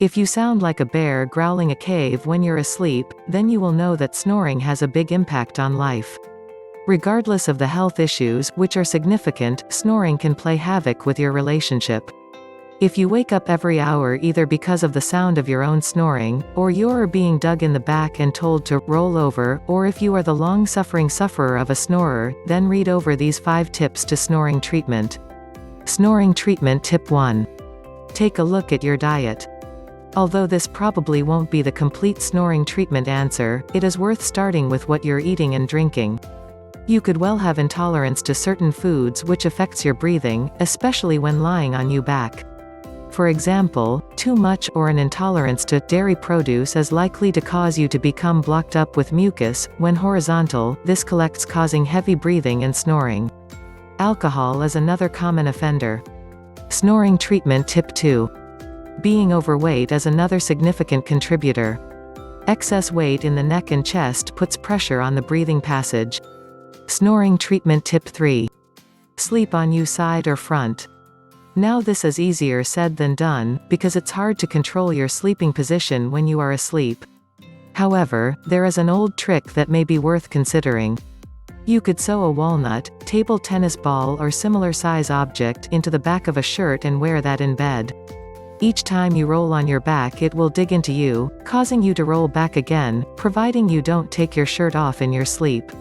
If you sound like a bear growling a cave when you're asleep, then you will know that snoring has a big impact on life. Regardless of the health issues, which are significant, snoring can play havoc with your relationship. If you wake up every hour either because of the sound of your own snoring, or you're being dug in the back and told to roll over, or if you are the long-suffering sufferer of a snorer, then read over these 5 tips to snoring treatment. Snoring treatment Tip 1. Take a look at your diet. Although this probably won't be the complete snoring treatment answer, it is worth starting with what you're eating and drinking. You could well have intolerance to certain foods, which affects your breathing, especially when lying on your back. For example, too much or an intolerance to dairy produce is likely to cause you to become blocked up with mucus. When horizontal, this collects, causing heavy breathing and snoring. Alcohol is another common offender. Snoring treatment Tip 2. Being overweight is another significant contributor. Excess weight in the neck and chest puts pressure on the breathing passage. Snoring treatment Tip 3. Sleep on your side or front. Now this is easier said than done, because it's hard to control your sleeping position when you are asleep. However, there is an old trick that may be worth considering. You could sew a walnut, table tennis ball or similar size object into the back of a shirt and wear that in bed. Each time you roll on your back it will dig into you, causing you to roll back again, providing you don't take your shirt off in your sleep.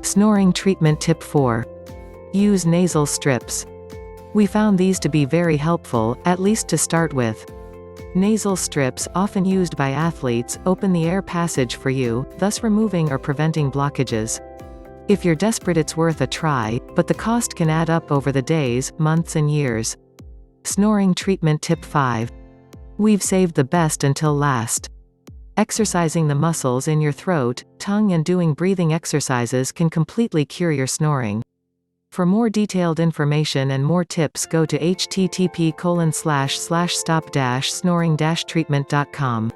Snoring treatment Tip 4. Use nasal strips. We found these to be very helpful, at least to start with. Nasal strips, often used by athletes, open the air passage for you, thus removing or preventing blockages. If you're desperate, it's worth a try, but the cost can add up over the days, months and years. Snoring treatment Tip 5. We've saved the best until last. Exercising the muscles in your throat, tongue and doing breathing exercises can completely cure your snoring. For more detailed information and more tips, go to http://stop-snoring-treatment.com.